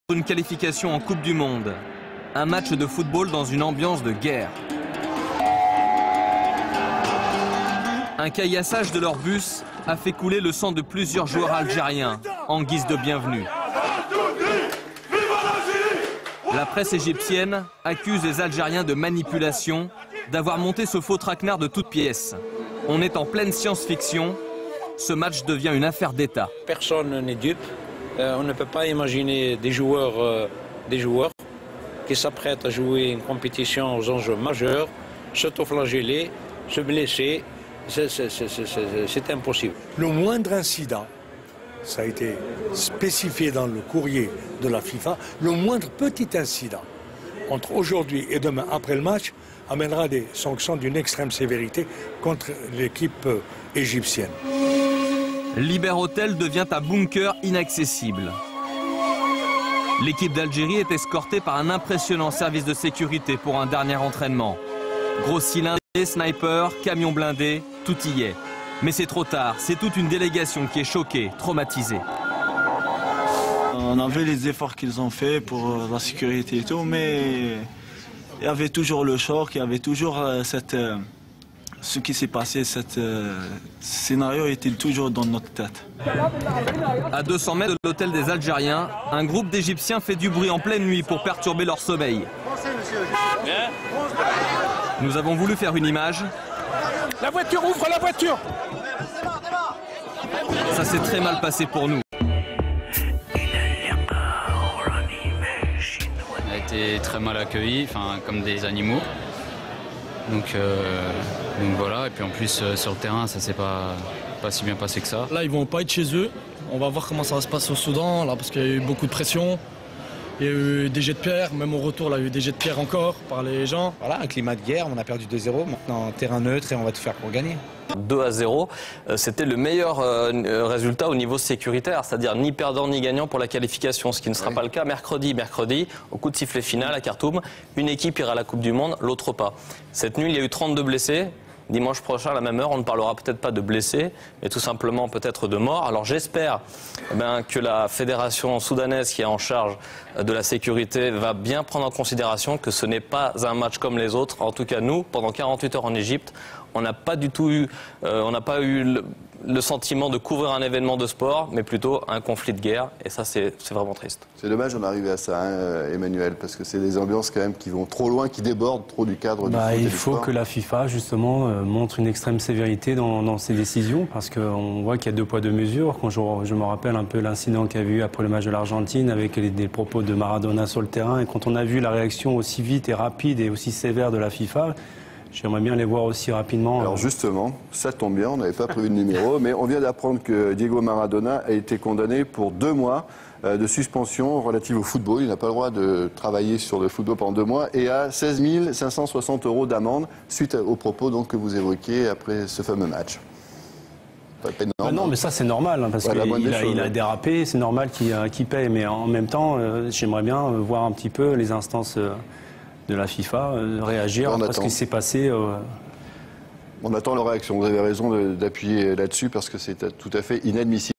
Une qualification en Coupe du Monde. Un match de football dans une ambiance de guerre. Un caillassage de leur bus a fait couler le sang de plusieurs joueurs algériens en guise de bienvenue. La presse égyptienne accuse les Algériens de manipulation, d'avoir monté ce faux traquenard de toutes pièces. On est en pleine science-fiction. Ce match devient une affaire d'État. Personne n'est dupe. On ne peut pas imaginer des joueurs qui s'apprêtent à jouer une compétition aux enjeux majeurs, s'autoflageller, se blesser. C'est impossible. Le moindre incident, ça a été spécifié dans le courrier de la FIFA, le moindre petit incident entre aujourd'hui et demain après le match amènera des sanctions d'une extrême sévérité contre l'équipe égyptienne. Liber Hotel devient un bunker inaccessible. L'équipe d'Algérie est escortée par un impressionnant service de sécurité pour un dernier entraînement. Gros cylindres, snipers, camions blindés, tout y est. Mais c'est trop tard, c'est toute une délégation qui est choquée, traumatisée. On a vu les efforts qu'ils ont faits pour la sécurité et tout, mais il y avait toujours le choc, il y avait toujours ce qui s'est passé, ce scénario était toujours dans notre tête. À 200 mètres de l'hôtel des Algériens, un groupe d'Égyptiens fait du bruit en pleine nuit pour perturber leur sommeil. Nous avons voulu faire une image. La voiture, ouvre la voiture! Ça s'est très mal passé pour nous. On a été très mal accueillis, comme des animaux. Donc voilà, et puis en plus sur le terrain, ça s'est pas si bien passé que ça. Là, ils vont pas être chez eux. On va voir comment ça va se passer au Soudan, là, parce qu'il y a eu beaucoup de pression. Il y a eu des jets de pierre, même au retour, là, il y a eu des jets de pierre encore par les gens. Voilà, un climat de guerre, on a perdu 2-0, maintenant terrain neutre et on va tout faire pour gagner. 2-0, c'était le meilleur résultat au niveau sécuritaire, c'est-à-dire ni perdant ni gagnant pour la qualification, ce qui ne sera pas le cas mercredi. Mercredi, au coup de sifflet final à Khartoum, une équipe ira à la Coupe du Monde, l'autre pas. Cette nuit, il y a eu 32 blessés. Dimanche prochain, à la même heure, on ne parlera peut-être pas de blessés, mais tout simplement peut-être de morts. Alors j'espère que la fédération soudanaise qui est en charge de la sécurité va bien prendre en considération que ce n'est pas un match comme les autres. En tout cas, nous, pendant 48 heures en Égypte, on n'a pas du tout eu, le sentiment de couvrir un événement de sport, mais plutôt un conflit de guerre. Et ça, c'est vraiment triste. C'est dommage d'en arriver à ça, hein, Emmanuel, parce que c'est des ambiances quand même qui vont trop loin, qui débordent trop du cadre du foot et il du faut sport. que la FIFA, justement, montre une extrême sévérité dans ses décisions, parce qu'on voit qu'il y a deux poids, deux mesures. Quand je me rappelle un peu l'incident qu'il y a eu après le match de l'Argentine, avec des propos de Maradona sur le terrain, et quand on a vu la réaction aussi vite et rapide et aussi sévère de la FIFA, j'aimerais bien les voir aussi rapidement. Alors justement, ça tombe bien, on n'avait pas prévu de numéro, mais on vient d'apprendre que Diego Maradona a été condamné pour 2 mois de suspension relative au football. Il n'a pas le droit de travailler sur le football pendant 2 mois et à 16 560 € d'amende suite aux propos donc, que vous évoquiez après ce fameux match. Non, mais ça c'est normal, hein, parce qu'il a dérapé, c'est normal qu'il paye, mais en même temps, j'aimerais bien voir un petit peu les instances de la FIFA réagir à ce qui s'est passé. On attend leur réaction. Vous avez raison d'appuyer là-dessus parce que c'est tout à fait inadmissible.